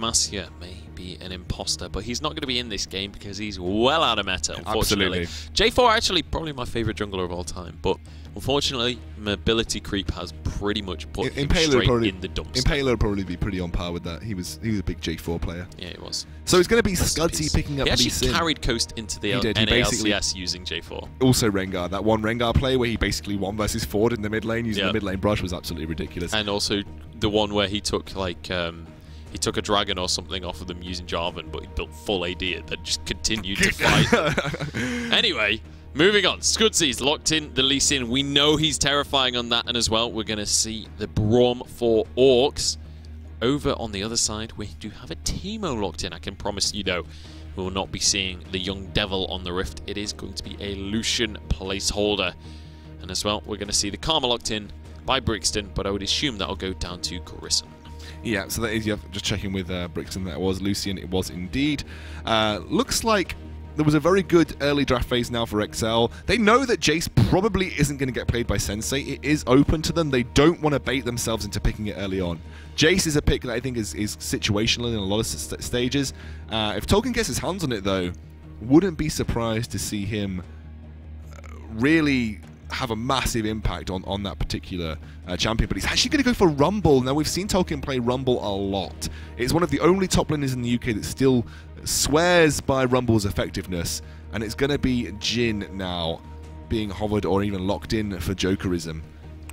Masia may be an imposter, but he's not going to be in this game because he's well out of meta, unfortunately. Absolutely. J4 actually probably my favourite jungler of all time, but unfortunately, mobility creep has pretty much put him straight in the dumpster. Impaler would probably be pretty on par with that. He was a big J4 player. Yeah, he was. So it's going to be Scudsy picking up. He actually carried Coast into the NALCS using J4. Also Rengar. That one Rengar play where he basically 1 versus 4'd in the mid lane using the mid lane brush was absolutely ridiculous. And also the one where he took like he took a dragon or something off of them using Jarvan, but he built full AD and then just continued to fight. Anyway, moving on. Scudsy's locked in the Lee Sin. We know he's terrifying on that, and as well, we're going to see the Braum for Orcs. Over on the other side, we do have a Teemo locked in. I can promise you, though, we will not be seeing the young devil on the Rift. It is going to be a Lucian placeholder. And as well, we're going to see the Karma locked in by Brixton, but I would assume that'll go down to Grissom. Yeah, so that is, just checking with Brixton, that was Lucian, it was indeed. Looks like there was a very good early draft phase now for XL. They know that Jace probably isn't going to get played by Sensei. It is open to them. They don't want to bait themselves into picking it early on. Jace is a pick that I think is situational in a lot of stages. If Tolkien gets his hands on it, though, wouldn't be surprised to see him really have a massive impact on that particular champion, but he's actually going to go for Rumble. Now, we've seen Tolkien play Rumble a lot. It's one of the only top laners in the UK that still swears by Rumble's effectiveness, and it's going to be Jhin now being hovered or even locked in for Jokerism.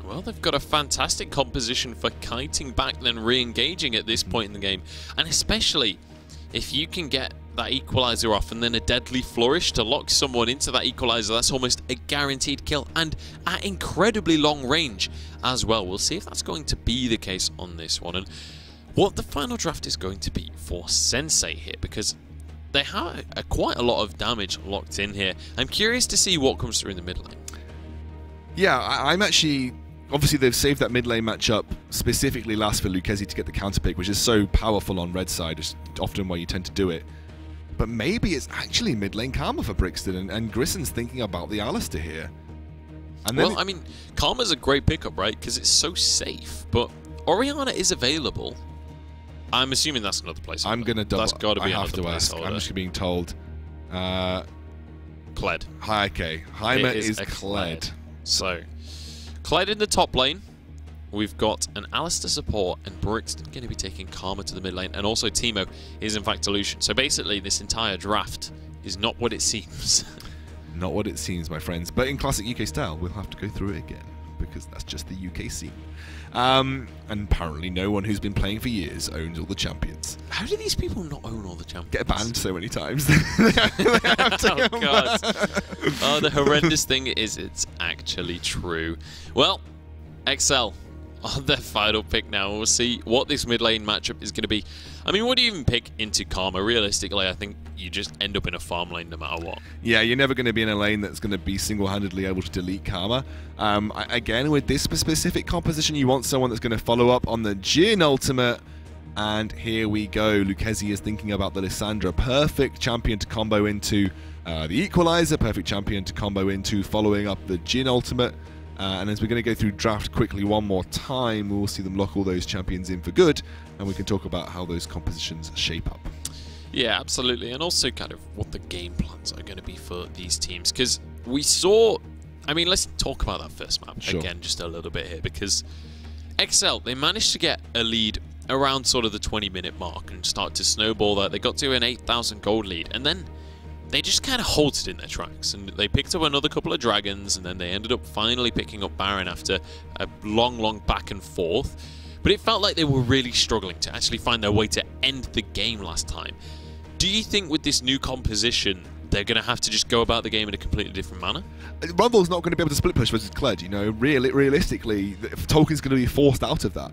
Well, they've got a fantastic composition for kiting back then re-engaging at this point in the game, and especially if you can get that equalizer off and then a deadly flourish to lock someone into that equalizer, that's almost a guaranteed kill and at incredibly long range as well. We'll see if that's going to be the case on this one and what the final draft is going to be for Sensei here, because they have quite a lot of damage locked in here. I'm curious to see what comes through in the mid lane. Yeah, I'm actually... Obviously, they've saved that mid lane matchup specifically last for Lucchesi to get the counter pick, which is so powerful on red side, is often where you tend to do it. But maybe it's actually mid lane Karma for Brixton, and Grisson's thinking about the Alistair here. And then I mean, Karma's a great pickup, right? Because it's so safe. But Orianna is available. I'm assuming that's another place. I'm going to double. That's got to be another ask. I'm just being told. Kled. Hi, okay. Jaime is Kled. So, Kled in the top lane. We've got an Alistair support and Brixton going to be taking Karma to the mid lane, and also Teemo is in fact a Lucian. So basically this entire draft is not what it seems. Not what it seems, my friends. But in classic UK style, we'll have to go through it again, because that's just the UK scene. And apparently no one who's been playing for years owns all the champions. How do these people not own all the champions? Get banned so many times. Oh, God. Oh, the horrendous thing is it's actually true. Well, XL on their final pick now. We'll see what this mid lane matchup is going to be. I mean, what do you even pick into Karma? Realistically, I think you just end up in a farm lane no matter what. Yeah, you're never going to be in a lane that's going to be single-handedly able to delete Karma. Again, with this specific composition, you want someone that's going to follow up on the Jhin ultimate. And here we go. Lucchesi is thinking about the Lissandra. Perfect champion to combo into the Equalizer. Perfect champion to combo into following up the Jhin ultimate. And as we're going to go through draft quickly one more time, we'll see them lock all those champions in for good, and we can talk about how those compositions shape up. Yeah, absolutely, and also kind of what the game plans are going to be for these teams, because we saw... I mean, let's talk about that first map again just a little bit here, because XL, they managed to get a lead around sort of the 20-minute mark and start to snowball that. They got to an 8,000 gold lead, and then they just kind of halted in their tracks, and they picked up another couple of dragons, and then they ended up finally picking up Baron after a long back and forth. But it felt like they were really struggling to actually find their way to end the game last time. Do you think with this new composition, they're going to have to just go about the game in a completely different manner? Rumble's not going to be able to split push versus Kled, you know. Realistically, Tolkien's going to be forced out of that.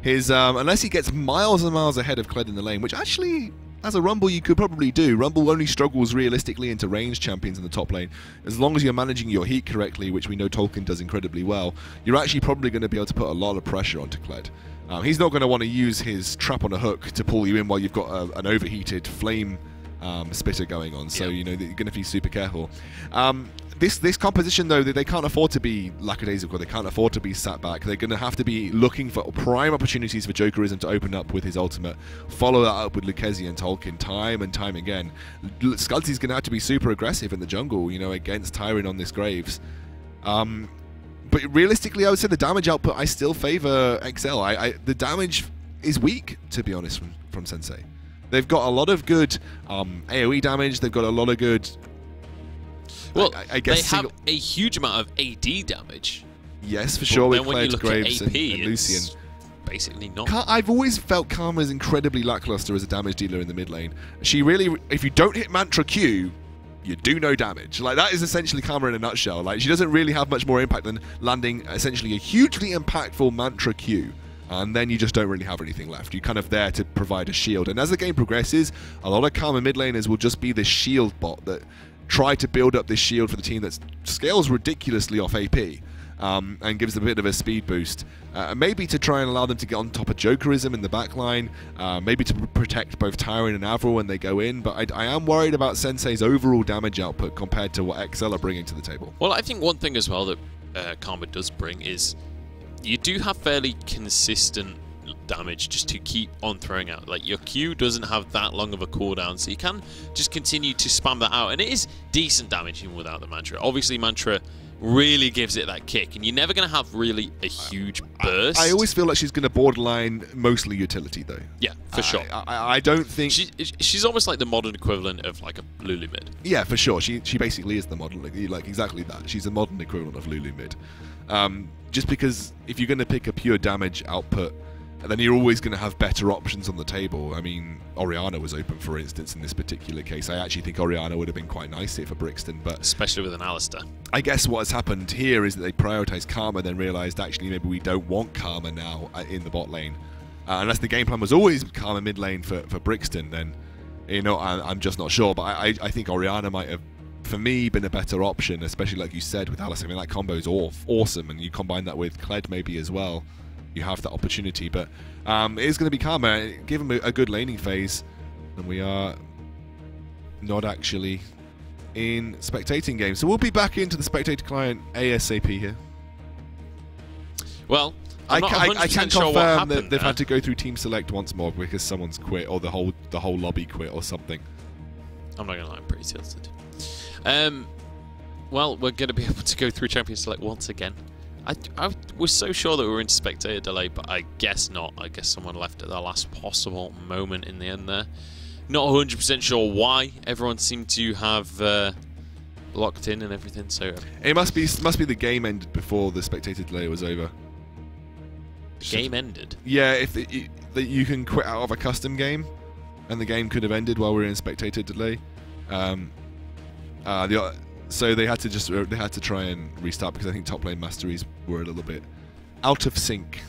Unless he gets miles and miles ahead of Kled in the lane, which actually... As a Rumble, you could probably do. Rumble only struggles realistically into ranged champions in the top lane. As long as you're managing your heat correctly, which we know Tolkien does incredibly well, you're actually probably going to be able to put a lot of pressure onto Kled. He's not going to want to use his trap on a hook to pull you in while you've got an overheated flame spitter going on. So, you know, you're going to be super careful. This composition, though, they can't afford to be lackadaisical. They can't afford to be sat back. They're going to have to be looking for prime opportunities for Jokerism to open up with his ultimate. Follow that up with Lucchesi and Tolkien time and time again. Scudsy's going to have to be super aggressive in the jungle, you know, against Tyrion on this Graves. But realistically, I would say the damage output, I still favor XL. The damage is weak, to be honest, from Sensei. They've got a lot of good AoE damage. They've got a lot of good... Well, I guess they have a huge amount of AD damage. Yes, for sure, with Kled, Graves, AP, and Lucian. Basically not. I've always felt Karma's incredibly lackluster as a damage dealer in the mid lane. She really... If you don't hit Mantra Q, you do no damage. Like, that is essentially Karma in a nutshell. Like, she doesn't really have much more impact than landing essentially a hugely impactful Mantra Q. And then you just don't really have anything left. You're kind of there to provide a shield. And as the game progresses, a lot of Karma mid laners will just be this shield bot that try to build up this shield for the team that scales ridiculously off AP and gives them a bit of a speed boost. Maybe to try and allow them to get on top of Jokerism in the backline, maybe to protect both Tyrion and Avril when they go in, but I am worried about Sensei's overall damage output compared to what XL are bringing to the table. Well, I think one thing as well that Karma does bring is you do have fairly consistent damage just to keep on throwing out. Like, your Q doesn't have that long of a cooldown, so you can just continue to spam that out, and it is decent damage even without the Mantra. Obviously, Mantra really gives it that kick, and you're never going to have really a huge burst. I always feel like she's going to borderline mostly utility, though. Yeah, for sure. I don't think... She's almost like the modern equivalent of, like, a Lulu mid. Yeah, for sure. She basically is the modern... Like, exactly that. She's a modern equivalent of Lulu mid. Just because if you're going to pick a pure damage output, then you're always going to have better options on the table. I mean, Orianna was open, for instance, in this particular case. I actually think Orianna would have been quite nice here for Brixton, but... Especially with an Alistair. I guess what has happened here is that they prioritised Karma, then realised, actually, maybe we don't want Karma now in the bot lane. Unless the game plan was always Karma mid lane for Brixton, then, you know, I'm just not sure. But I think Orianna might have, for me, been a better option, especially like you said with Alistair. I mean, that combo is awesome, and you combine that with Kled maybe as well. You have that opportunity, but it is going to be Karma. Give him a good laning phase, and we are not actually in spectating game. So we'll be back into the spectator client ASAP here. Well, I can confirm that they've had to go through team select once more because someone's quit, or the whole lobby quit, or something. I'm not gonna lie, I'm pretty tilted. Well, we're going to be able to go through champion select once again. I was so sure that we were in spectator delay, but I guess not. I guess someone left at the last possible moment in the end there. Not 100% sure why. Everyone seemed to have locked in and everything. So it must be the game ended before the spectator delay was over. The game ended? Yeah, if you can quit out of a custom game, and the game could have ended while we were in spectator delay. So they had to try and restart because I think top lane masteries were a little bit out of sync.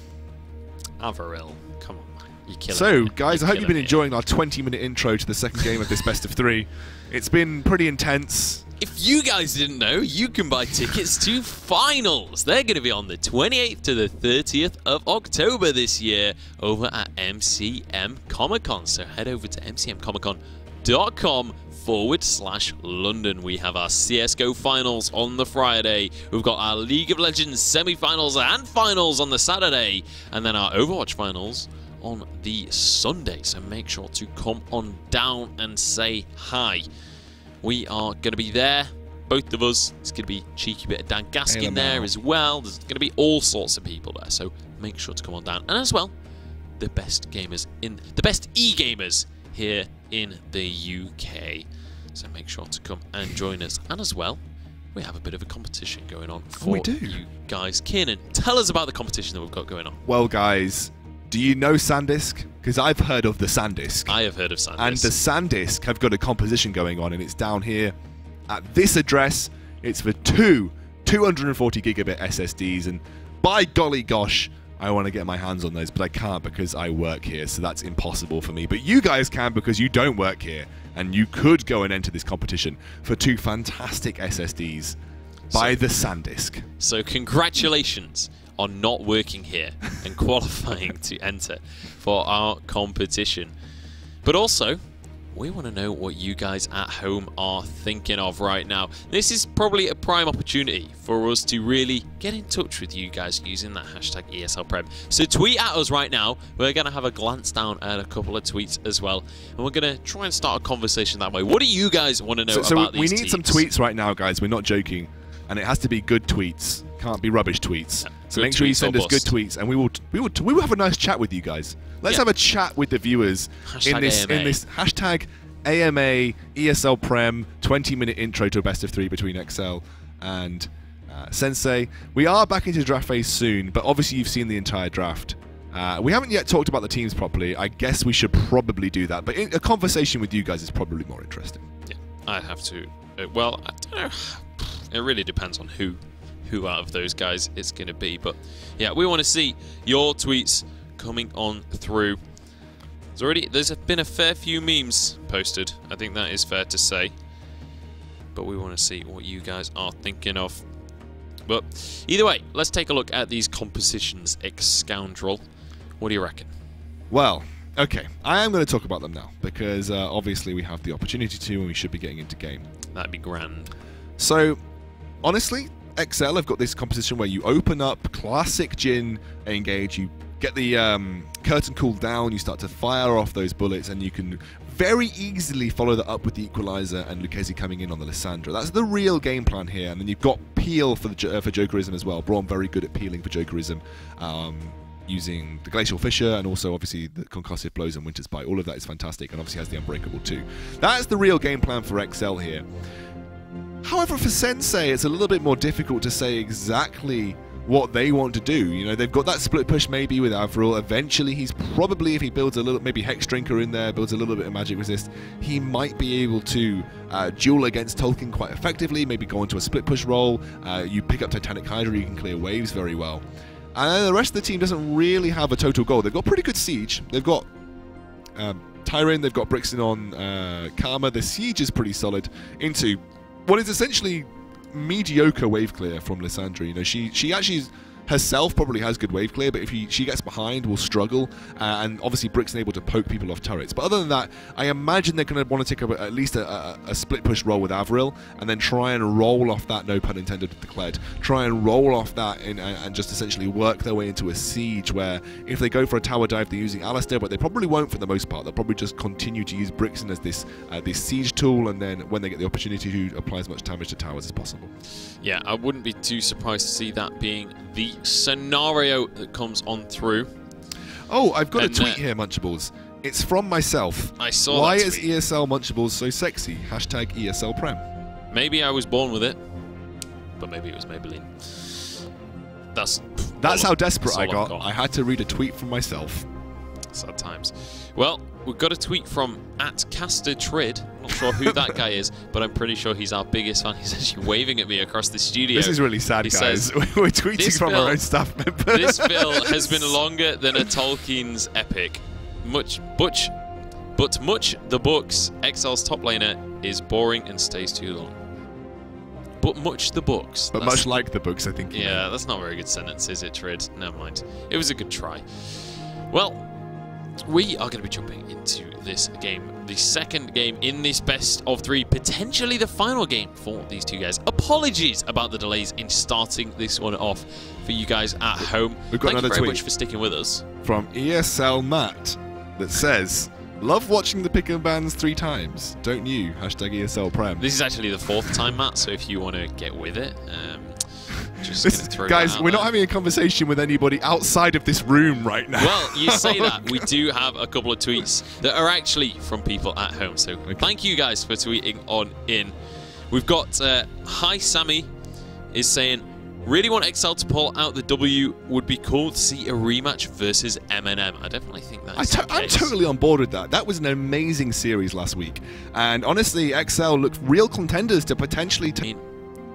Avril, come on, man. You're killing me. So, guys, I hope you've been enjoying our 20-minute intro to the second game of this best of 3. It's been pretty intense. If you guys didn't know, you can buy tickets to finals. They're going to be on the 28th to the 30th of October this year over at MCM Comic Con. So head over to mcmcomiccon.com/London. We have our CSGO finals on the Friday. We've got our League of Legends semi-finals and finals on the Saturday. And then our Overwatch finals on the Sunday. So make sure to come on down and say hi. We are going to be there, both of us. It's going to be a cheeky bit of Dan Gaskin there as well. There's going to be all sorts of people there. So make sure to come on down. And as well, the best e-gamers here in the UK. So make sure to come and join us. And as well, we have a bit of a competition going on for you guys. Kiernan, tell us about the competition that we've got going on. Well, guys, do you know SanDisk? Because I've heard of the SanDisk. I have heard of SanDisk. And the SanDisk have got a competition going on, and it's down here at this address. It's for 240 gigabit SSDs, and by golly gosh, I want to get my hands on those, but I can't because I work here, so that's impossible for me. But you guys can because you don't work here, and you could go and enter this competition for 2 fantastic SSDs by the SanDisk. So congratulations on not working here and qualifying to enter for our competition. But also, we want to know what you guys at home are thinking of right now. This is probably a prime opportunity for us to really get in touch with you guys using that hashtag ESL Prem. So tweet at us right now. We're going to have a glance down at a couple of tweets as well, and we're going to try and start a conversation that way. What do you guys want to know about these teams? We need some tweets right now, guys. We're not joking. And it has to be good tweets. Can't be rubbish tweets. So make sure you send us good tweets, and we will have a nice chat with you guys. Let's have a chat with the viewers in this hashtag AMA ESL Prem 20-minute intro to a best of 3 between XL and Sensei. We are back into draft phase soon, but obviously you've seen the entire draft. We haven't yet talked about the teams properly. I guess we should probably do that, but a conversation with you guys is probably more interesting. Yeah, I'd have to. Well, I don't know. It really depends on who out of those guys it's going to be. But yeah, we want to see your tweets coming on through. There's been a fair few memes posted. I think that is fair to say. But we want to see what you guys are thinking of. But either way, let's take a look at these compositions, ex-scoundrel. What do you reckon? Well, okay, I am going to talk about them now because obviously we have the opportunity to, and we should be getting into game. That'd be grand. So, honestly, XL have got this composition where you open up classic Jhin engage, you get the curtain cooled down, you start to fire off those bullets, and you can very easily follow that up with the Equalizer and Lucchesi coming in on the Lissandra. That's the real game plan here, and then you've got peel for Jokerism as well. Braum very good at peeling for Jokerism, using the Glacial Fissure, and also obviously the Concussive Blows and Winter's Bite. All of that is fantastic, and obviously has the Unbreakable too. That's the real game plan for XL here. However, for Sensei, it's a little bit more difficult to say exactly what they want to do. You know, they've got that split push maybe with Avril. Eventually, he's probably, if he builds a little, maybe Hex Drinker in there, builds a little bit of Magic Resist, he might be able to duel against Tolkien quite effectively, maybe go into a split push role. You pick up Titanic Hydra, you can clear waves very well. And the rest of the team doesn't really have a total goal. They've got pretty good Siege. They've got Tyrion, they've got Brixton on Karma. The Siege is pretty solid into what is essentially mediocre wave clear from Lissandra. You know, she actually herself probably has good wave clear, but if she gets behind, will struggle. And obviously, Brixton able to poke people off turrets. But other than that, I imagine they're going to want to take at least a split push roll with Avril, and then try and roll off that, no pun intended, with the Kled. Try and roll off that and just essentially work their way into a siege where if they go for a tower dive, they're using Alistair, but they probably won't for the most part. They'll probably just continue to use Brixton as this siege tool, and then when they get the opportunity to apply as much damage to towers as possible. Yeah, I wouldn't be too surprised to see that being the scenario that comes on through. Oh, I've got a tweet here, Munchables. It's from myself. I saw Why that is ESL Munchables so sexy? Hashtag ESL Prem. Maybe I was born with it, but maybe it was Maybelline. That's how desperate I got. I had to read a tweet from myself. Sad times. Well, we've got a tweet from @CasterTrid. Not sure who that guy is, but I'm pretty sure he's our biggest fan. He's actually waving at me across the studio. This is really sad, guys. Says, we're tweeting from our own staff members. This bill has been longer than a Tolkien's epic. But much the books, XL's top laner is boring and stays too long. But much the books. But much like the books, I think. Yeah, that's not a very good sentence, is it, Trid? Never mind. It was a good try. Well, we are going to be jumping into this game, the second game in this best of 3, potentially the final game for these two guys. Apologies about the delays in starting this one off for you guys at home. We've got another tweet. Thank you very much for sticking with us. From ESL Matt that says, love watching the pick and bans 3 times. Don't you? Hashtag ESL Prem. This is actually the 4th time, Matt, so if you want to get with it, guys, we're not having a conversation with anybody outside of this room right now. Well, you say that. We do have a couple of tweets that are actually from people at home. So Thank you guys for tweeting on in. We've got Hi Sammy is saying, really want XL to pull out the W. Would be cool to see a rematch versus M&M. I definitely think that's I'm totally on board with that. That was an amazing series last week. And honestly, XL looked real contenders to potentially...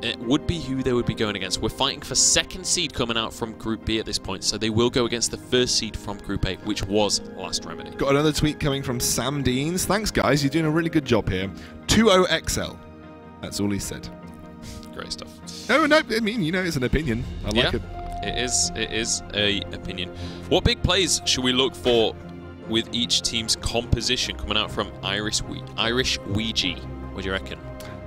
It would be who they would be going against. We're fighting for 2nd seed coming out from Group B at this point, so they will go against the 1st seed from Group A, which was Last Remedy. Got another tweet coming from Sam Deans. Thanks, guys. You're doing a really good job here. 2-0 XL. That's all he said. Great stuff. No, I mean, you know, it's an opinion. I like it. It is a opinion. What big plays should we look for with each team's composition coming out from Irish Ouija. What do you reckon?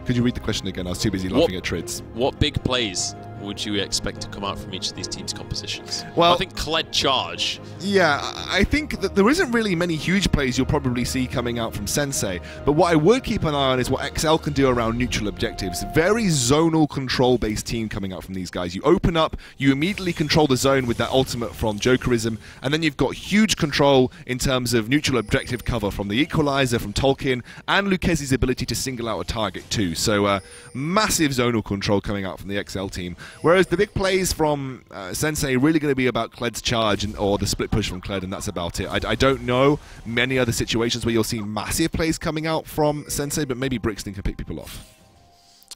Could you read the question again? I was too busy laughing at Trids. What big plays would you expect to come out from each of these teams' compositions? Well, I think Kled Charge. Yeah, I think that there isn't really many huge plays you'll probably see coming out from Sensei, but what I would keep an eye on is what XL can do around neutral objectives. Very zonal control-based team coming out from these guys. You open up, you immediately control the zone with that ultimate from Jokerism, and then you've got huge control in terms of neutral objective cover from the Equalizer, from Tolkien, and Lucchese's ability to single out a target too. So massive zonal control coming out from the XL team. Whereas the big plays from Sensei are really going to be about Kled's charge or the split push from Kled, and that's about it. I don't know many other situations where you'll see massive plays coming out from Sensei, but maybe Brixton can pick people off.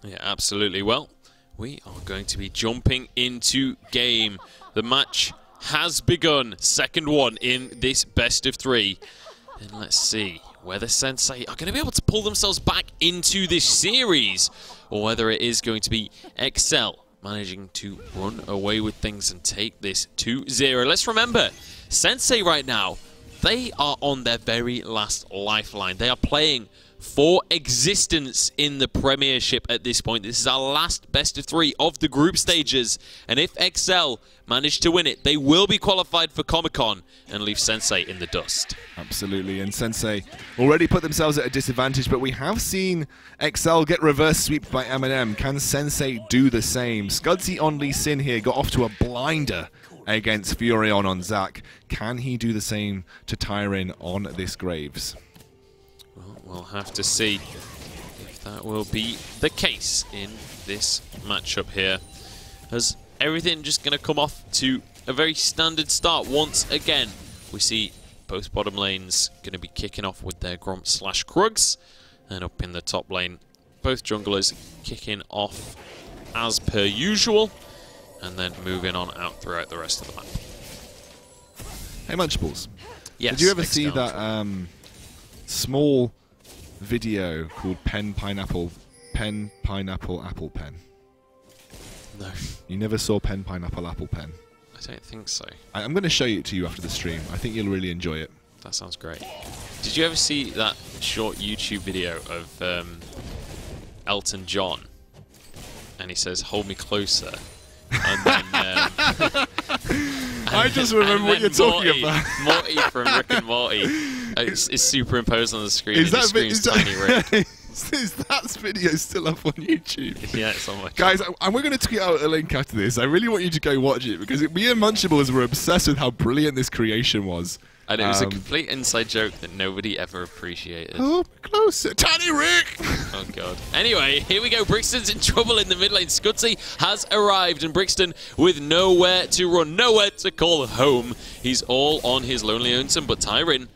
Yeah, absolutely. Well, we are going to be jumping into game. The match has begun. Second one in this best of 3. And let's see whether Sensei are going to be able to pull themselves back into this series, or whether it is going to be XL managing to run away with things and take this 2-0. Let's remember, Sensei right now, they are on their very last lifeline. They are playing for existence in the Premiership at this point. This is our last best of 3 of the group stages, and if XL manage to win it, they will be qualified for Comic-Con and leave Sensei in the dust. Absolutely, and Sensei already put themselves at a disadvantage, but we have seen XL get reverse sweep by Eminem. Can Sensei do the same? Scudsy on Lee Sin here got off to a blinder against Furion on Zac. Can he do the same to Tyrin on this Graves? Well, we'll have to see if that will be the case in this matchup here, as everything just going to come off to a very standard start once again. We see both bottom lanes going to be kicking off with their Gromp/Krugs, and up in the top lane, both junglers kicking off as per usual, and then moving on out throughout the rest of the map. Hey Munchables, yes, did you ever see that small video called Pen Pineapple Apple Pen? No. You never saw Pen Pineapple Apple Pen? I don't think so. I'm going to show it to you after the stream. I think you'll really enjoy it. That sounds great. Did you ever see that short YouTube video of Elton John? And he says, "Hold me closer." And then, I just remember what you're talking about. Morty from Rick and Morty is superimposed on the screen. Is that Rick. Is that video still up on YouTube? Yeah, it's on my Guys, and we're going to tweet out a link after this. I really want you to go watch it, because me and Munchables were obsessed with how brilliant this creation was. And it was a complete inside joke that nobody ever appreciated. Oh, closer. Tiny Rick! Oh, God. Anyway, here we go. Brixton's in trouble in the mid lane. Scudsy has arrived, and Brixton with nowhere to run, nowhere to call home. He's all on his lonely lonesome, but Tyrin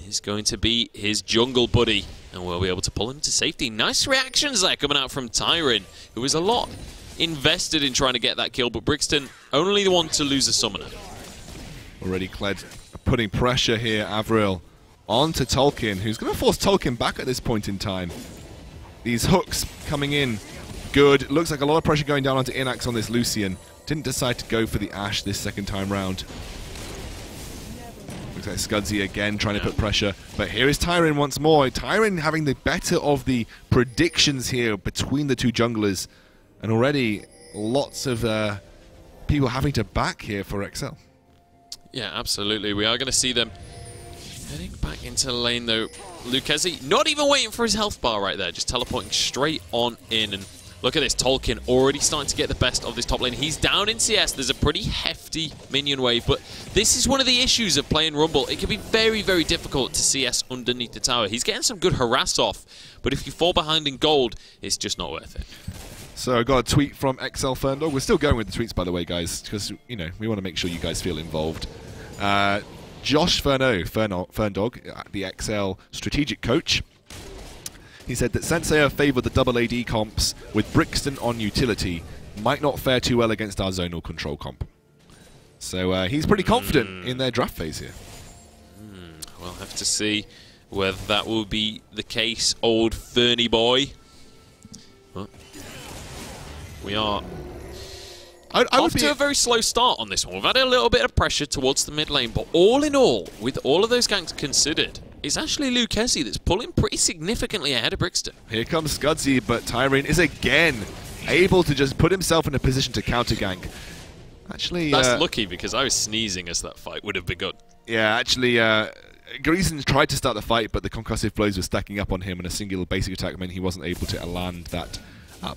is going to be his jungle buddy, and we'll be able to pull him to safety. Nice reactions there coming out from Tyrin, who was a lot invested in trying to get that kill, but Brixton only the one to lose a summoner. Already Kled putting pressure here, Avril, onto Tolkien, who's going to force Tolkien back at this point in time. These hooks coming in good. Looks like a lot of pressure going down onto Inax on this Lucian. Didn't decide to go for the Ashe this second time round. Looks like Scudsy again trying to put pressure. But here is Tyrin once more. Tyrin having the better of the predictions here between the two junglers. And already lots of people having to back here for XL. Yeah, absolutely. We are going to see them heading back into the lane, though. Lucchese not even waiting for his health bar right there, just teleporting straight on in. And look at this, Tolkien already starting to get the best of this top lane. He's down in CS. There's a pretty hefty minion wave, but this is one of the issues of playing Rumble. It can be very, very difficult to CS underneath the tower. He's getting some good harass off, but if you fall behind in gold, it's just not worth it. So I got a tweet from XL Ferndog. We're still going with the tweets, by the way, guys, because, you know, we want to make sure you guys feel involved. Josh Ferndog, the XL strategic coach, he said that Sensei favoured the double AD comps with Brixton on utility. Might not fare too well against our zonal control comp. So he's pretty confident in their draft phase here. We'll have to see whether that will be the case, old Fernie boy. Well, we are Off to a very slow start on this one. We've had a little bit of pressure towards the mid lane, but all in all, with all of those ganks considered, it's actually Lucchesi that's pulling pretty significantly ahead of Brixton. Here comes Scudsy, but Tyrene is again able to just put himself in a position to counter gank. Actually, that's lucky because I was sneezing as that fight would have begun. Yeah, actually, Greason tried to start the fight, but the concussive blows were stacking up on him, and a singular basic attack meant he wasn't able to land that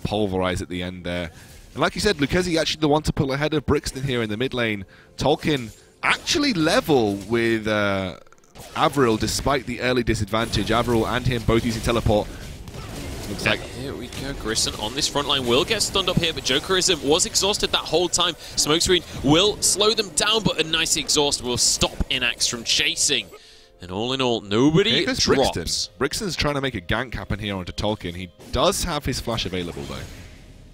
pulverize at the end there. And like you said, Lucchesi actually the one to pull ahead of Brixton here in the mid lane. Tolkien actually level with Avril despite the early disadvantage. Avril and him both using teleport. Looks like here we go. Grison on this front line will get stunned up here, but Jokerism was exhausted that whole time. Smokescreen will slow them down, but a nice exhaust will stop Inax from chasing. And all in all, nobody drops. Brixton. Brixton's trying to make a gank happen here onto Tolkien. He does have his flash available though.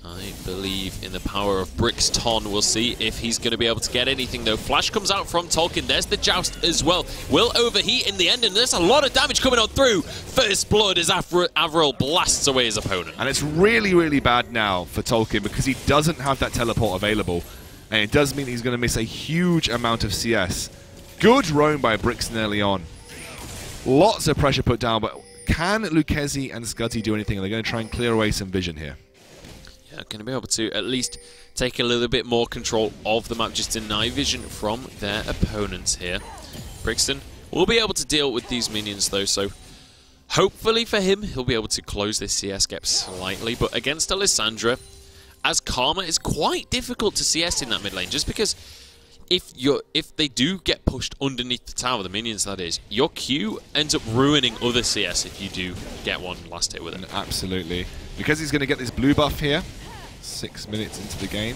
I believe in the power of Brixton. We'll see if he's going to be able to get anything, though. Flash comes out from Tolkien. There's the joust as well. Will overheat in the end, and there's a lot of damage coming on through. First blood as Avril blasts away his opponent. And it's really, really bad now for Tolkien because he doesn't have that teleport available. And it does mean he's going to miss a huge amount of CS. Good roam by Brixton early on. Lots of pressure put down, but can Lucchesi and Scudsy do anything? They're going to try and clear away some vision here. Going to be able to at least take a little bit more control of the map, just deny vision from their opponents here. Brixton will be able to deal with these minions though, so hopefully for him, he'll be able to close this CS gap slightly, but against Alessandra, as Karma is quite difficult to CS in that mid lane, just because if they do get pushed underneath the tower, the minions that is, your Q ends up ruining other CS if you do get one last hit with it. Absolutely. Because he's going to get this blue buff here, 6 minutes into the game,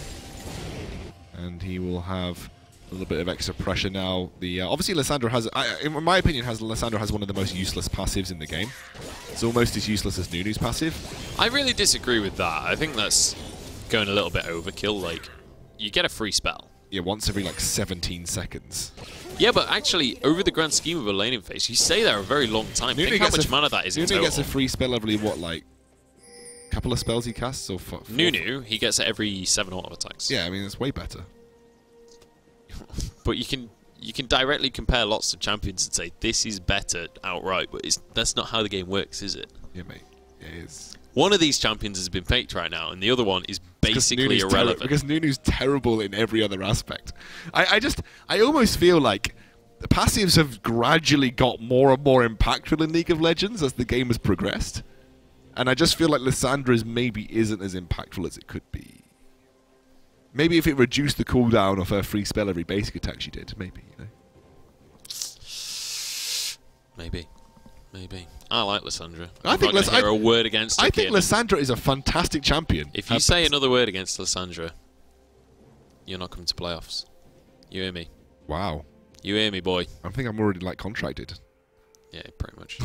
and he will have a little bit of extra pressure now. Obviously Lissandra has, in my opinion, Lissandra has one of the most useless passives in the game. It's almost as useless as Nunu's passive. I really disagree with that. I think that's going a little bit overkill. Like, you get a free spell. Yeah, once every like 17 seconds. Yeah, but actually, over the grand scheme of a laning phase, you stay there a very long time. Nunu Think how much mana that is in total. Nunu gets a free spell every, what, like, couple of spells he casts? Or Nunu, he gets it every 7 auto attacks. Yeah, I mean, it's way better. But you can directly compare lots of champions and say, this is better outright, but that's not how the game works, is it? Yeah, mate. It is. One of these champions has been faked right now, and the other one is basically irrelevant. Because Nunu's terrible in every other aspect. I almost feel like the passives have gradually got more and more impactful in League of Legends as the game has progressed. And I just feel like Lissandra's maybe isn't as impactful as it could be. Maybe if it reduced the cooldown of her free spell every basic attack she did, maybe, you know. Maybe. I like Lissandra. I think a word against her. I think Lissandra is a fantastic champion. If you say another word against Lissandra, you're not coming to playoffs. You hear me? Wow. You hear me, boy? I think I'm already like contracted. Yeah, pretty much.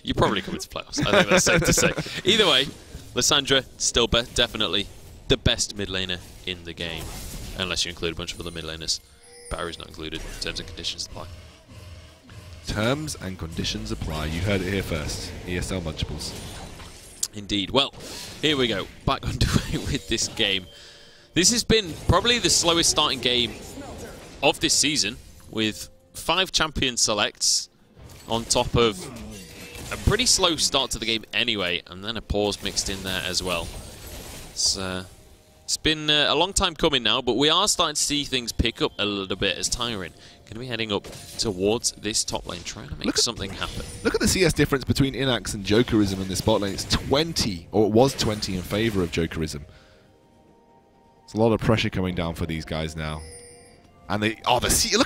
You're probably coming to playoffs. I think that's safe to say. Either way, Lissandra still definitely the best mid laner in the game, unless you include a bunch of other mid laners. Barry's not included. Terms and conditions apply. Terms and conditions apply. You heard it here first. ESL Munchables. Indeed. Well, here we go. Back underway with this game. This has been probably the slowest starting game of this season, with 5 champion selects on top of a pretty slow start to the game anyway, and then a pause mixed in there as well. It's been a long time coming now, but we are starting to see things pick up a little bit as Tyrene going to be heading up towards this top lane, trying to make something happen. Look at the CS difference between Inax and Jokerism in this bot lane. It's 20, or it was 20 in favor of Jokerism. It's a lot of pressure coming down for these guys now. And look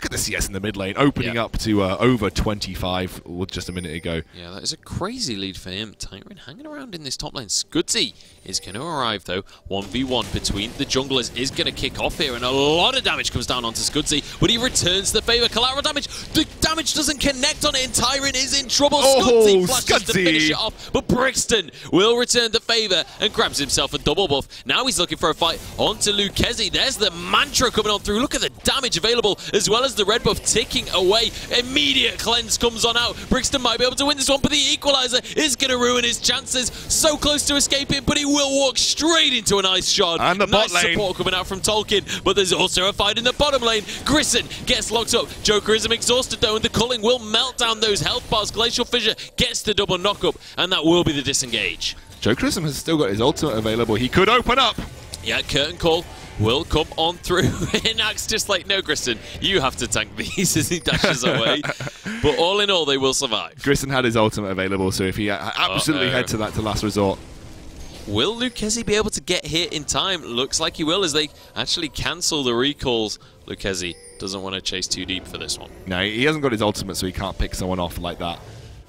at the CS in the mid lane, opening up to over 25 just a minute ago. Yeah, that is a crazy lead for him. Tyrene hanging around in this top lane. Scudsy is going to arrive, though. 1v1 between the junglers is going to kick off here, and a lot of damage comes down onto Scudsy, but he returns the favor. Collateral damage. The damage doesn't connect on it, and Tyrene is in trouble. Scudsy flashes to finish it off, but Brixton will return the favor and grabs himself a double buff. Now he's looking for a fight onto Lucchesi. There's the mantra coming on through. Look at the damage damage available, as well as the red buff ticking away. Immediate cleanse comes on out. Brixton might be able to win this one, but the equalizer is going to ruin his chances. So close to escaping, but he will walk straight into an ice shard. And the nice bot lane support coming out from Tolkien, but there's also a fight in the bottom lane. Grissom gets locked up. Jokerism exhausted though, and the culling will melt down those health bars. Glacial Fissure gets the double knock-up, and that will be the disengage. Jokerism has still got his ultimate available. He could open up. Yeah, curtain call will come on through. Inax just like, no, Grissom, you have to tank these as he dashes away. But all in all, they will survive. Grissom had his ultimate available, so if he absolutely head to that to last resort. Will Lucchesi be able to get here in time? Looks like he will, as they actually cancel the recalls. Lucchesi doesn't want to chase too deep for this one. No, he hasn't got his ultimate, so he can't pick someone off like that.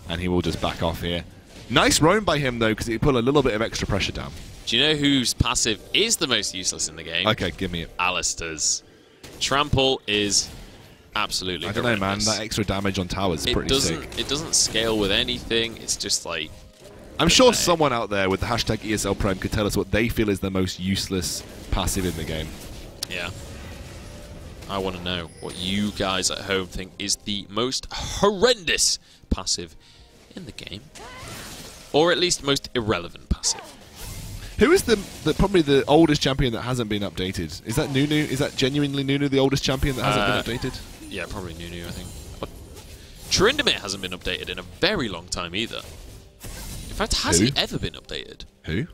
And he will just back off here. Nice roam by him, though, because he put a little bit of extra pressure down. Do you know whose passive is the most useless in the game? Okay, give me it. Alistair's. Trample is absolutely horrendous. I don't know, man. That extra damage on towers is pretty sick. It doesn't scale with anything. It's just like... I'm sure someone out there with the hashtag ESL Prem could tell us what they feel is the most useless passive in the game. Yeah. I want to know what you guys at home think is the most horrendous passive in the game. Or at least most irrelevant passive. Who is probably the oldest champion that hasn't been updated? Is that Nunu? Is that genuinely Nunu, the oldest champion that hasn't been updated? Yeah, probably Nunu, I think. But Tryndamere hasn't been updated in a very long time either. In fact, has he ever been updated? Who?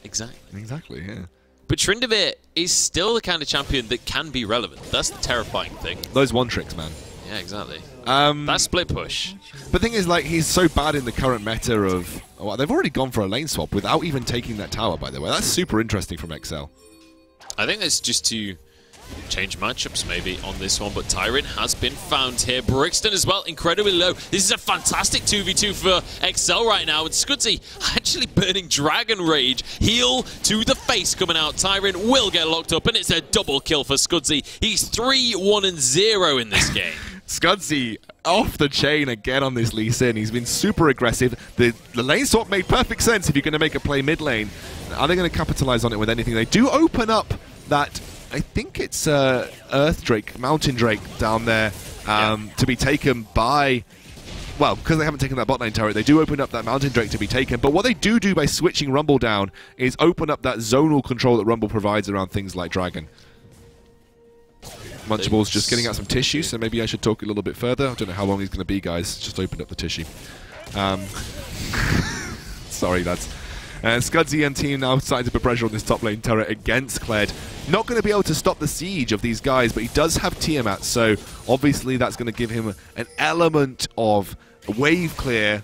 Exactly. Exactly, yeah. But Tryndamere is still the kind of champion that can be relevant. That's the terrifying thing. Those one-tricks, man. Yeah, exactly. That split push. But the thing is, like, he's so bad in the current meta of... Well, they've already gone for a lane swap without even taking that tower, by the way. That's super interesting from XL. I think that's just to change matchups maybe on this one, but Tyrant has been found here. Brixton as well, incredibly low. This is a fantastic 2v2 for XL right now, and Scudzy actually burning Dragon Rage. Heal to the face coming out. Tyrant will get locked up, and it's a double kill for Scudzy. He's 3-1-0 in this game. Scudzy off the chain again on this Lee Sin. He's been super aggressive. The lane swap made perfect sense if you're going to make a play mid lane. Are they going to capitalize on it with anything? They do open up that, I think it's Earth Drake, Mountain Drake down there to be taken by... Well, because they haven't taken that bot lane turret, they do open up that Mountain Drake to be taken. But what they do by switching Rumble down is open up that zonal control that Rumble provides around things like Dragon. Munchable's just getting out some tissue, so maybe I should talk a little bit further. I don't know how long he's going to be, guys. Just opened up the tissue. Sorry, lads. Scudzy and team now starting to put pressure on this top lane turret against Kled. Not going to be able to stop the siege of these guys, but he does have Tiamat, so obviously that's going to give him an element of wave clear.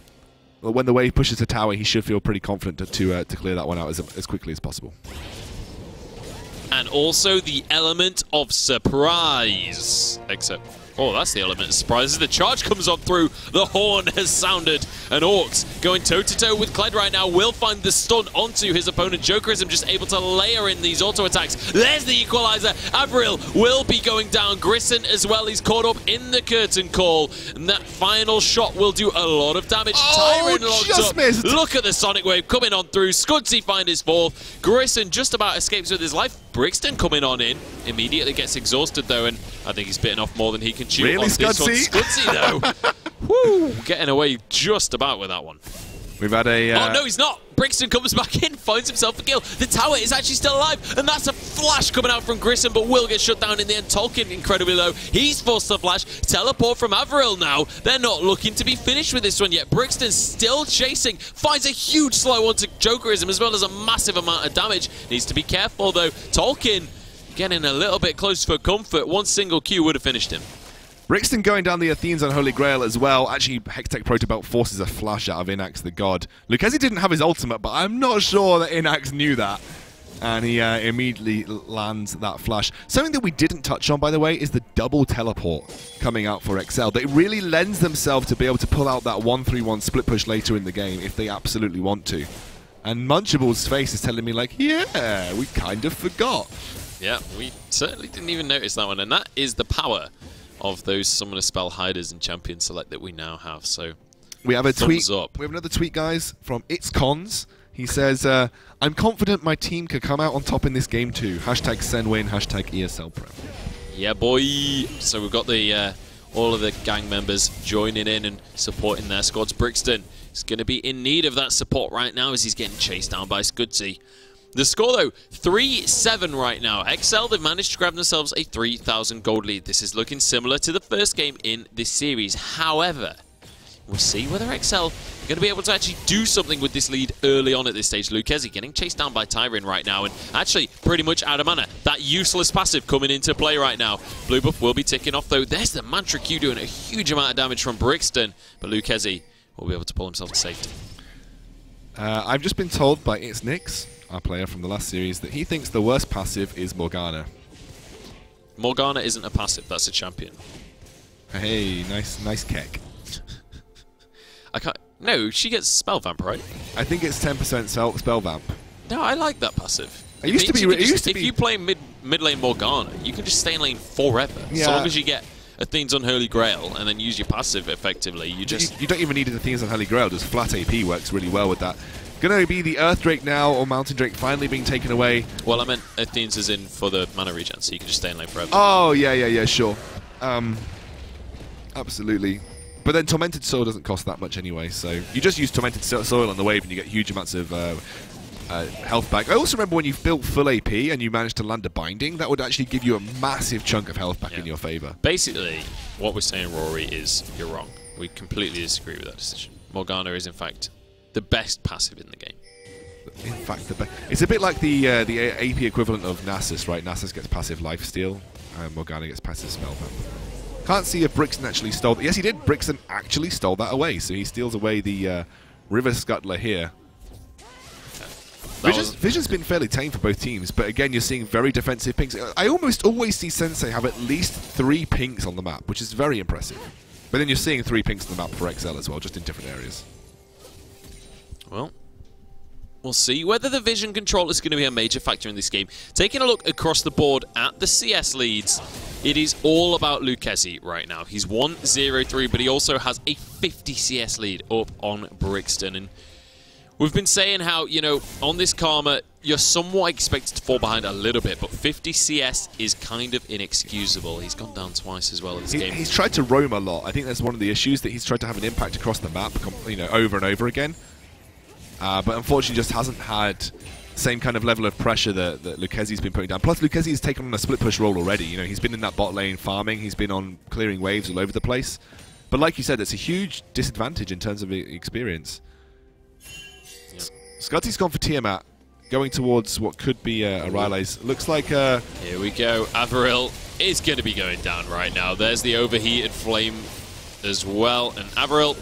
When the wave pushes the tower, he should feel pretty confident to clear that one out as quickly as possible. And also the element of surprise. Except, oh, that's the element of surprise. As the charge comes on through, the horn has sounded. And Orcs going toe-to-toe with Kled right now will find the stun onto his opponent. Jokerism just able to layer in these auto attacks. There's the equalizer. Avril will be going down. Grissom as well. He's caught up in the curtain call. And that final shot will do a lot of damage. Tyrant locked up. Missed. Look at the Sonic Wave coming on through. Scudzy find his fourth. Grissom just about escapes with his life. Brixton coming on in. Immediately gets exhausted though, and I think he's bitten off more than he can chew. Really, on this one. Scudzy though. Woo! Getting away just about with that one. We've had a... Oh, no, he's not. Brixton comes back in, finds himself a kill. The tower is actually still alive, and that's a flash coming out from Grissom, but will get shut down in the end. Tolkien incredibly low. He's forced to flash. Teleport from Avril now. They're not looking to be finished with this one yet. Brixton still chasing. Finds a huge slow onto Jokerism, as well as a massive amount of damage. Needs to be careful, though. Tolkien getting a little bit close for comfort. One single Q would have finished him. Brixton going down the Athene's on Holy Grail as well. Actually, Hextech Protobelt forces a flash out of Inax the God. Lucchesi didn't have his ultimate, but I'm not sure that Inax knew that. And he immediately lands that flash. Something that we didn't touch on, by the way, is the double teleport coming out for XL. They really lends themselves to be able to pull out that 1-3-1 split push later in the game if they absolutely want to. And Munchable's face is telling me, like, yeah, we kind of forgot. Yeah, we certainly didn't even notice that one. And that is the power of those Summoner Spell Hiders and Champion Select that we now have. So we have a tweet. Up. We have another tweet, guys, from It's Cons. He says, I'm confident my team could come out on top in this game too. Hashtag Senwin, hashtag ESL Prem. Yeah, boy. So we've got the all of the gang members joining in and supporting their squads. Brixton is going to be in need of that support right now as he's getting chased down by Scudsy. The score, though, 3-7 right now. XL, they've managed to grab themselves a 3,000 gold lead. This is looking similar to the first game in this series. However, we'll see whether XL are going to be able to actually do something with this lead early on at this stage. Lucchesi getting chased down by Tyrion right now, and actually pretty much out of mana. That useless passive coming into play right now. Blue buff will be ticking off, though. There's the Mantra Q doing a huge amount of damage from Brixton, but Lucchesi will be able to pull himself to safety. I've just been told by It's Nix, our player from the last series, that he thinks the worst passive is Morgana. Morgana isn't a passive, that's a champion. Hey, nice keck. I can't. No, she gets spell vamp, right? I think it's 10% spell vamp. No, I like that passive. It used to be. If you play mid lane Morgana, you can just stay in lane forever. Yeah. So long as you get Athene's Unholy Grail and then use your passive effectively, you don't even need Athene's Unholy Grail. Just flat AP works really well with that. Gonna be the Earth Drake now, or Mountain Drake finally being taken away. Well, I meant Athene's is in for the mana regen, so you can just stay in lane forever. Oh yeah, sure. Absolutely. But then Tormented Soil doesn't cost that much anyway, so you just use Tormented Soil on the wave and you get huge amounts of health back. I also remember when you've built full AP and you managed to land a binding, that would actually give you a massive chunk of health back in your favour. Basically, what we're saying, Rory, is you're wrong. We completely disagree with that decision. Morgana is, in fact, the best passive in the game. In fact, the best. It's a bit like the AP equivalent of Nasus, right? Nasus gets passive lifesteal, and Morgana gets passive spell vamp. Can't see if Brixton actually stole that. Yes, he did. Brixton actually stole that away, so he steals away the River Scuttler here. Vision's been fairly tame for both teams, but again, you're seeing very defensive pinks. I almost always see Sensei have at least 3 pinks on the map, which is very impressive. But then you're seeing 3 pinks on the map for XL as well, just in different areas. Well, we'll see whether the vision control is going to be a major factor in this game. Taking a look across the board at the CS leads, it is all about Lucchesi right now. He's 1-0-3, but he also has a 50 CS lead up on Brixton. And we've been saying how, you know, on this Karma, you're somewhat expected to fall behind a little bit, but 50 CS is kind of inexcusable. He's gone down twice as well in this game. He's tried to roam a lot. I think that's one of the issues, that he's tried to have an impact across the map, you know, over and over again. But unfortunately just hasn't had same kind of level of pressure that Lucchesi's been putting down. Plus, Lucchesi's taken on a split push role already. You know, he's been in that bot lane farming. He's been on clearing waves all over the place. But like you said, it's a huge disadvantage in terms of experience. Yep. Scudsy's gone for Tiamat, going towards what could be a Rylai's. Looks like here we go. Avril is going to be going down right now. There's the overheated flame as well. And Avril,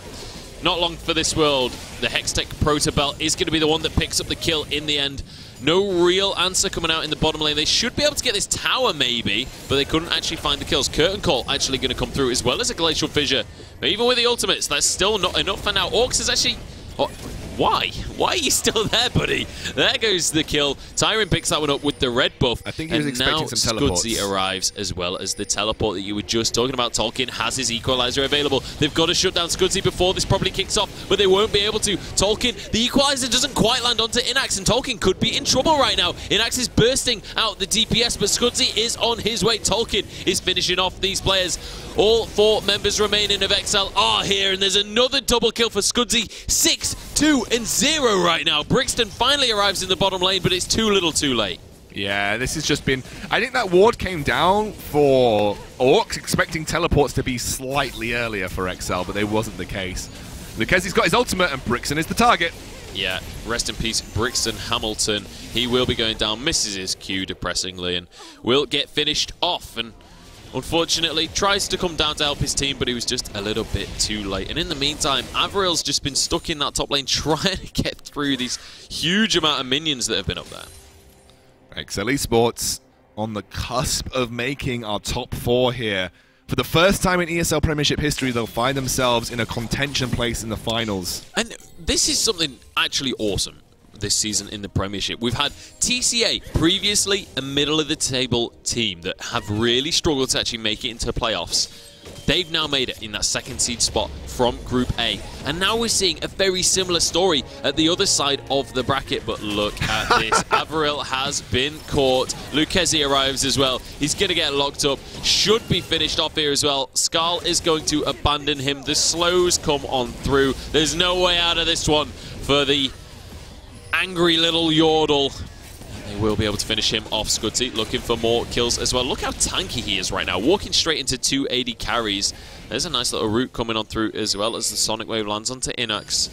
not long for this world. The Hextech Protobelt is going to be the one that picks up the kill in the end. No real answer coming out in the bottom lane. They should be able to get this tower maybe, but they couldn't actually find the kills. Curtain Call actually going to come through as well as a Glacial Fissure. But even with the ultimates, that's still not enough for now. Orcs is actually... Oh, why? Why are you still there, buddy? There goes the kill. Tyrion picks that one up with the red buff. I think he was expecting some teleports. Scudsy arrives as well as the teleport that you were just talking about. Tolkien has his equalizer available. They've got to shut down Scudsy before this probably kicks off, but they won't be able to. Tolkien, the equalizer doesn't quite land onto Inax, and Tolkien could be in trouble right now. Inax is bursting out the DPS, but Scudsy is on his way. Tolkien is finishing off these players. All 4 members remaining of XL are here, and there's another double kill for Scudsy. 6-2-0 right now. Brixton finally arrives in the bottom lane, but it's too little too late. Yeah, this has just been... I think that ward came down for Orcs, expecting teleports to be slightly earlier for XL, but they wasn't the case. Lucchesi's got his ultimate, and Brixton is the target. Yeah, rest in peace, Brixton Hamilton. He will be going down, misses his Q depressingly, and will get finished off. And unfortunately, tries to come down to help his team, but he was just a little bit too late. And in the meantime, Avril's just been stuck in that top lane trying to get through these huge amount of minions that have been up there. XL Esports on the cusp of making our top 4 here. For the first time in ESL Premiership history, they'll find themselves in a contention place in the finals. And this is something actually awesome this season in the Premiership. We've had TCA, previously a middle-of-the-table team that have really struggled to actually make it into playoffs. They've now made it in that second seed spot from Group A. And now we're seeing a very similar story at the other side of the bracket. But look at this. Avril has been caught. Lucchesi arrives as well. He's going to get locked up. Should be finished off here as well. Skal is going to abandon him. The slows come on through. There's no way out of this one for the angry little Yordle. They will be able to finish him off. Scudzy looking for more kills as well. Look how tanky he is right now. Walking straight into 280 carries. There's a nice little route coming on through as well as the Sonic Wave lands onto Inox.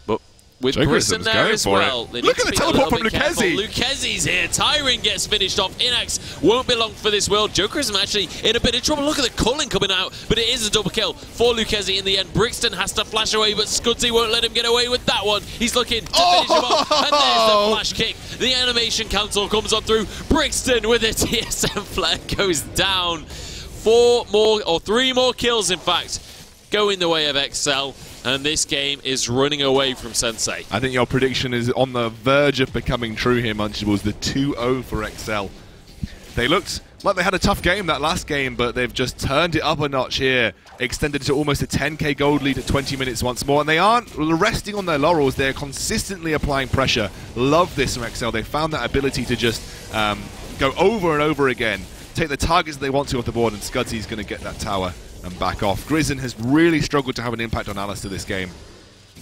But with Brisson there as well. Look at the teleport from Lucchesi. Lucchesi's here. Tyron gets finished off. Inox won't be long for this world. Jokerism actually in a bit of trouble. Look at the culling coming out. But it is a double kill for Lucchesi in the end. Brixton has to flash away, but Scudzy won't let him get away with that one. He's looking to finish him off. And there's the flash kick. The animation cancel comes on through. Brixton with a TSM flare goes down. 3 more kills, in fact, go in the way of XL. And this game is running away from Sensei. I think your prediction is on the verge of becoming true here, Munchables. The 2-0 for XL. They looked like they had a tough game that last game, but they've just turned it up a notch here. Extended to almost a 10k gold lead at 20 minutes once more. And they aren't resting on their laurels. They're consistently applying pressure. Love this from XL. They found that ability to just go over and over again. Take the targets they want to off the board, and Scudzy's going to get that tower and back off. Grizzin has really struggled to have an impact on Alistair this game.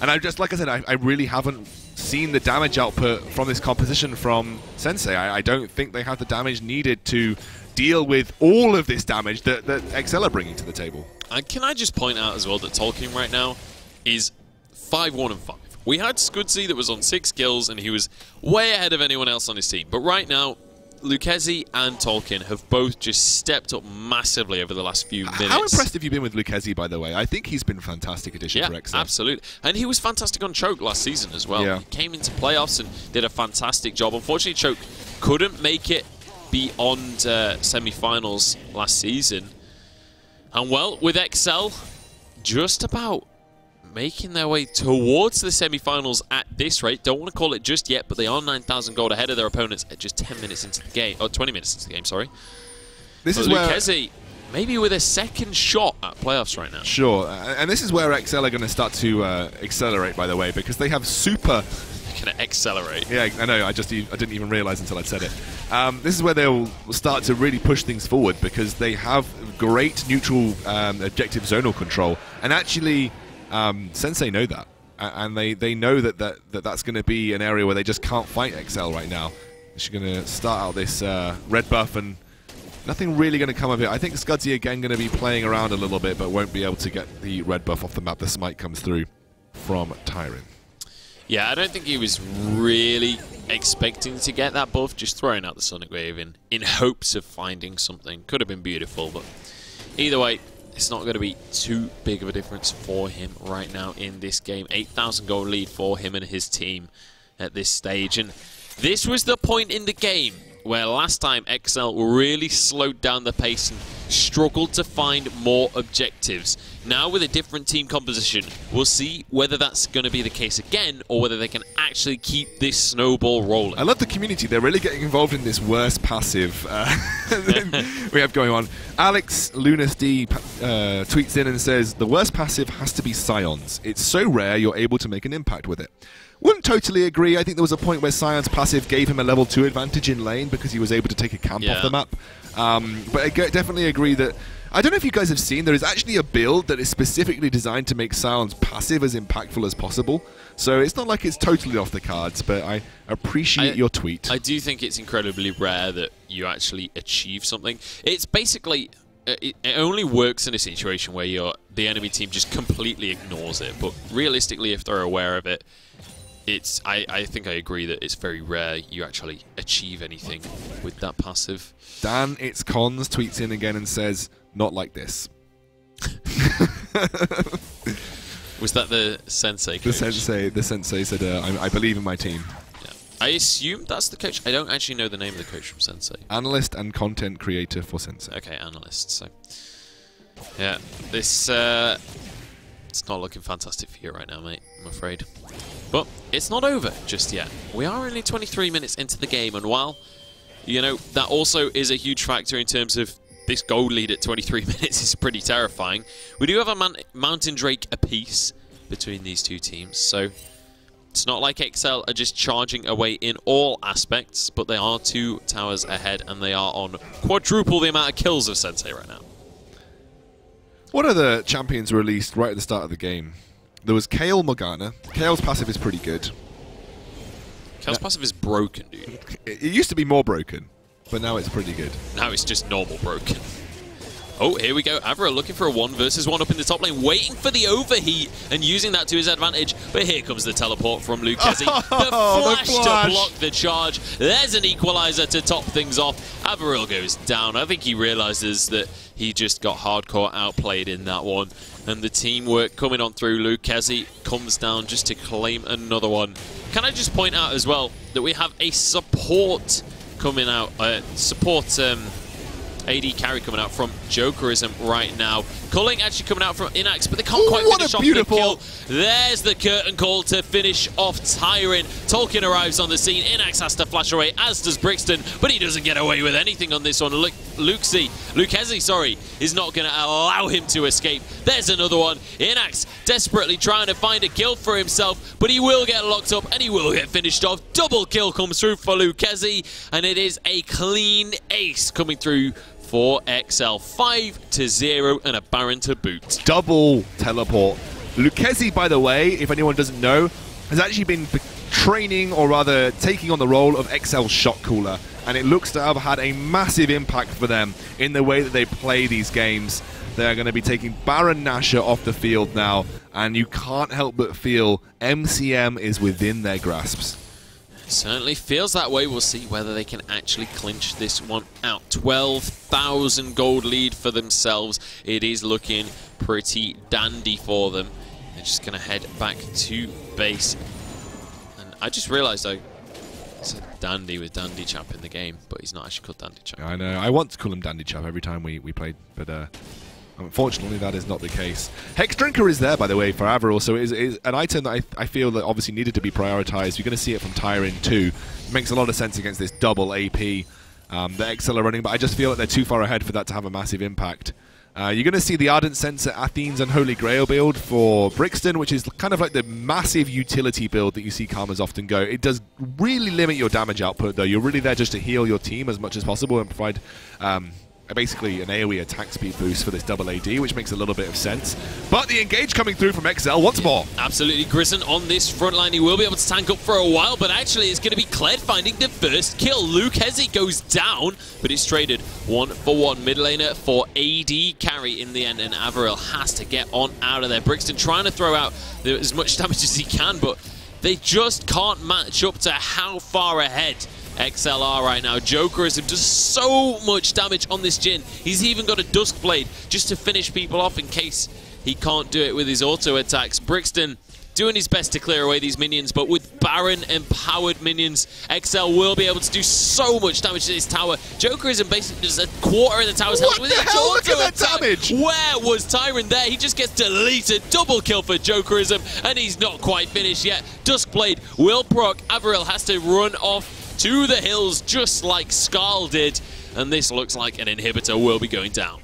And like I said, I really haven't seen the damage output from this composition from Sensei. I don't think they have the damage needed to deal with all of this damage that XL are bringing to the table. And can I just point out as well that Tolkien right now is 5-1 and 5. We had Scudzy that was on 6 kills, and he was way ahead of anyone else on his team. But right now, Lucchesi and Tolkien have both just stepped up massively over the last few minutes. How impressed have you been with Lucchesi, by the way? I think he's been a fantastic addition for XL. Absolutely. And he was fantastic on Choke last season as well. Yeah. He came into playoffs and did a fantastic job. Unfortunately, Choke couldn't make it beyond semi-finals last season. And well, with XL just about making their way towards the semi-finals at this rate. Don't want to call it just yet, but they are 9,000 gold ahead of their opponents at just 10 minutes into the game. Or 20 minutes into the game, sorry. This is where Lucchesi maybe with a second shot at playoffs right now. Sure, and this is where XL are going to start to accelerate, by the way, because they have super... Going to accelerate. Yeah, I know, I didn't even realize until I said it. This is where they'll start to really push things forward, because they have great neutral objective zonal control, and actually... Sensei know that, and they know that's going to be an area where they just can't fight XL right now. They're going to start out this red buff, and nothing really going to come of it. I think Scudzy again going to be playing around a little bit, but won't be able to get the red buff off the map. The smite comes through from Tyron. Yeah, I don't think he was really expecting to get that buff, just throwing out the Sonic Wave in hopes of finding something. Could have been beautiful, but either way, it's not going to be too big of a difference for him right now in this game. 8,000 gold lead for him and his team at this stage. And this was the point in the game where last time XL really slowed down the pace and struggled to find more objectives. Now with a different team composition, we'll see whether that's going to be the case again or whether they can actually keep this snowball rolling. I love the community. They're really getting involved in this worst passive we have going on. Alex LunasD tweets in and says, the worst passive has to be Scions. It's so rare you're able to make an impact with it. Wouldn't totally agree. I think there was a point where Scion's passive gave him a level 2 advantage in lane because he was able to take a camp off the map. But I definitely agree that... I don't know if you guys have seen, there is actually a build that is specifically designed to make Scion's passive as impactful as possible. So it's not like it's totally off the cards, but I appreciate your tweet. I do think it's incredibly rare that you actually achieve something. It's basically... It only works in a situation where the enemy team just completely ignores it. But realistically, if they're aware of it, I think I agree that it's very rare you actually achieve anything with that passive. Dan It's Cons tweets in again and says, not like this. Was that the Sensei coach? The Sensei said, I believe in my team. Yeah. I assume that's the coach. I don't actually know the name of the coach from Sensei. Analyst and content creator for Sensei. Okay, analyst. So, yeah, this it's not looking fantastic for you right now, mate, I'm afraid. But it's not over just yet. We are only 23 minutes into the game, and while, you know, that also is a huge factor in terms of this gold lead at 23 minutes is pretty terrifying. We do have a Mountain Drake apiece between these two teams, so it's not like XL are just charging away in all aspects, but they are 2 towers ahead, and they are on quadruple the amount of kills of Sensei right now. What are the champions released right at the start of the game? There was Kayle Morgana. Kale's passive is pretty good. Kale's passive is broken, dude. It used to be more broken, but now it's pretty good. Now it's just normal broken. Oh, here we go. Avril looking for a 1 versus 1 up in the top lane, waiting for the overheat and using that to his advantage. But here comes the teleport from Lucchesi. The flash to block the charge. There's an equalizer to top things off. Avril goes down. I think he realizes that he just got hardcore outplayed in that one. And the teamwork coming on through. Lucchesi comes down just to claim another one. Can I just point out as well that we have a support coming out, AD carry coming out from Jokerism right now. Culling actually coming out from Inax, but they can't quite finish off the kill. There's the curtain call to finish off Tyron. Tolkien arrives on the scene. Inax has to flash away, as does Brixton, but he doesn't get away with anything on this one. Lucchesi, is not going to allow him to escape. There's another one. Inax desperately trying to find a kill for himself, but he will get locked up and he will get finished off. Double kill comes through for Lucchesi, and it is a clean ace coming through for XL. 5-0 and a Baron to boot. Double teleport. Lucchesi, by the way, if anyone doesn't know, has actually been training, or rather taking on the role of XL shot caller, and it looks to have had a massive impact for them in the way that they play these games. They're going to be taking Baron Nashor off the field now, and you can't help but feel MCM is within their grasps. Certainly feels that way. We'll see whether they can actually clinch this one out. 12,000 gold lead for themselves. It is looking pretty dandy for them. They're just going to head back to base. And I just realised I said Dandy with Dandy Chap in the game, but he's not actually called Dandy Chap. I know. I want to call him Dandy Chap every time we played, but unfortunately, that is not the case. Hex Drinker is there, by the way, for Avril, so it is an item that I feel that obviously needed to be prioritized. You're going to see it from Tyron too. It makes a lot of sense against this double AP that XL are running, but I just feel that they're too far ahead for that to have a massive impact. You're going to see the Ardent Sensor, Athene's and Holy Grail build for Brixton, which is kind of like the massive utility build that you see Karmas often go. It does really limit your damage output, though. You're really there just to heal your team as much as possible and provide basically an AoE attack speed boost for this double AD, which makes a little bit of sense. But the engage coming through from XL once more. Absolutely. Grison on this front line. He will be able to tank up for a while, but actually it's going to be Kled finding the first kill. Lucchesi goes down, but it's traded 1-for-1. Mid laner for AD carry in the end, and Avril has to get on out of there. Brixton trying to throw out as much damage as he can, but they just can't match up to how far ahead XLR right now. Jokerism does so much damage on this Jhin. He's even got a Dusk Blade just to finish people off in case he can't do it with his auto attacks. Brixton doing his best to clear away these minions, but with Baron empowered minions, XL will be able to do so much damage to this tower. Jokerism basically does a quarter of the tower's health with his auto attack. Where was Tyron there? He just gets deleted. Double kill for Jokerism, and he's not quite finished yet. Duskblade will proc. Avril has to run off to the hills just like Skarl did, and this looks like an inhibitor will be going down.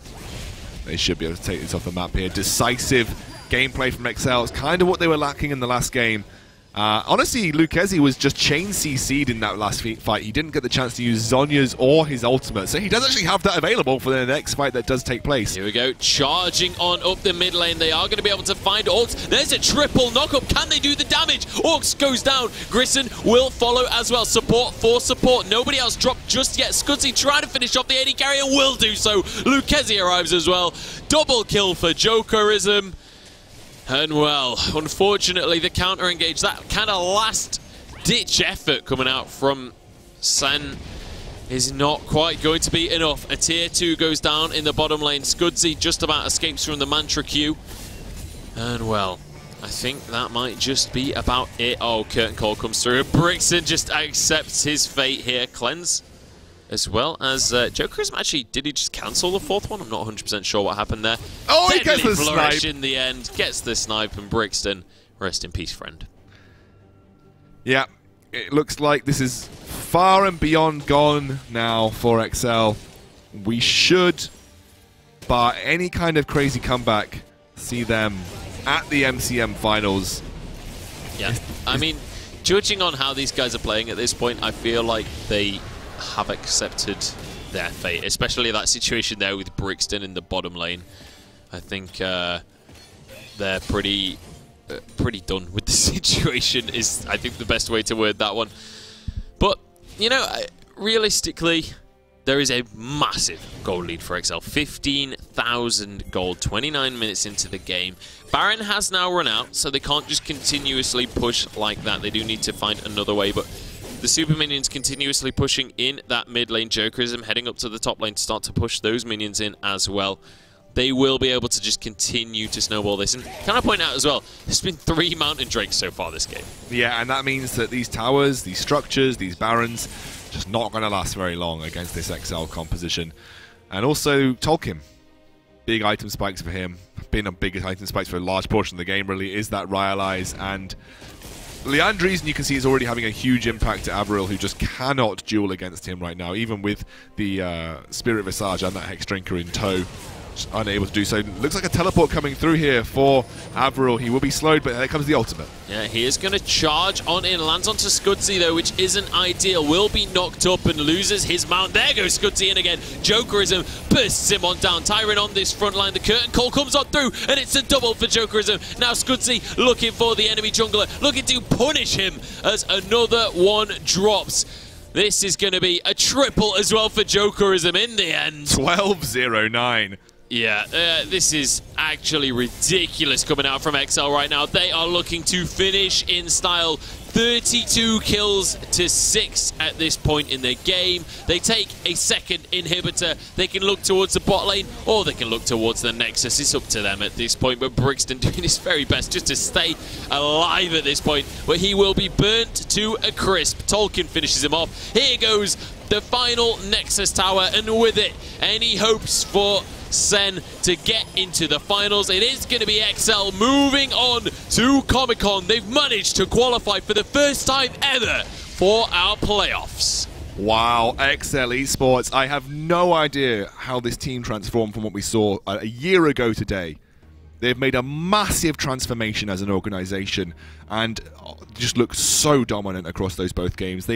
They should be able to take this off the map here. Decisive gameplay from XL. It's kind of what they were lacking in the last game. Honestly, Lucchesi was just chain CC'd in that last fight. He didn't get the chance to use Zhonya's or his ultimate, so he does actually have that available for the next fight that does take place. Here we go, charging on up the mid lane. They are going to be able to find Orcs. There's a triple knockup. Can they do the damage? Orcs goes down. Grison will follow as well. Support for support. Nobody else dropped just yet. Scuzzy trying to finish off the AD carry and will do so. Lucchesi arrives as well. Double kill for Jokerism. And well, unfortunately, the counter engage, that kind of last-ditch effort coming out from Sen is not quite going to be enough. A tier 2 goes down in the bottom lane. Scudzy just about escapes from the Mantra Q. And well, I think that might just be about it. Oh, curtain call comes through. Brixton just accepts his fate here. Cleanse as well as Jokerism. Actually, did he just cancel the fourth one? I'm not 100% sure what happened there. Oh, he gets the snipe in the end. Gets the snipe, and Brixton, rest in peace, friend. Yeah, it looks like this is far and beyond gone now for XL. We should But any kind of crazy comeback, see them at the MCM finals. Yeah, I mean, judging on how these guys are playing at this point, I feel like they have accepted their fate, especially that situation there with Brixton in the bottom lane. I think they're pretty done with the situation is, I think, the best way to word that one. But, you know, realistically, there is a massive gold lead for XL. 15,000 gold, 29 minutes into the game. Baron has now run out, so they can't just continuously push like that. They do need to find another way, but the super minions continuously pushing in that mid lane. Jokerism heading up to the top lane to start to push those minions in as well. They will be able to just continue to snowball this. And can I point out as well, there's been 3 Mountain Drakes so far this game. Yeah, and that means that these towers, these structures, these Barons, just not going to last very long against this XL composition. And also Tolkien. Big item spikes for him. Been a big item spikes for a large portion of the game, really, is that Ryalize. And Leandries, and you can see, is already having a huge impact to Avril, who just cannot duel against him right now, even with the Spirit Visage and that Hex Drinker in tow. Just unable to do so. Looks like a teleport coming through here for Avril. He will be slowed, but there comes the ultimate. Yeah, he is going to charge on in. Lands onto Scudzy, though, which isn't ideal. Will be knocked up and loses his mount. There goes Scudzy in again. Jokerism bursts him on down. Tyron on this front line. The curtain call comes on through, and it's a double for Jokerism. Now Scudzy looking for the enemy jungler, looking to punish him as another one drops. This is going to be a triple as well for Jokerism in the end. 12-0-9. Yeah, this is actually ridiculous coming out from XL right now. They are looking to finish in style. 32 kills to 6 at this point in their game. They take a second inhibitor. They can look towards the bot lane, or they can look towards the Nexus. It's up to them at this point, but Brixton doing his very best just to stay alive at this point, where he will be burnt to a crisp. Tolkien finishes him off. Here goes the final Nexus tower, and with it, any hopes for Sen to get into the finals. It is going to be XL moving on to Comic-Con. They've managed to qualify for the first time ever for our playoffs. Wow, XL Esports. I have no idea how this team transformed from what we saw a year ago today. They've made a massive transformation as an organization and just look so dominant across those both games. They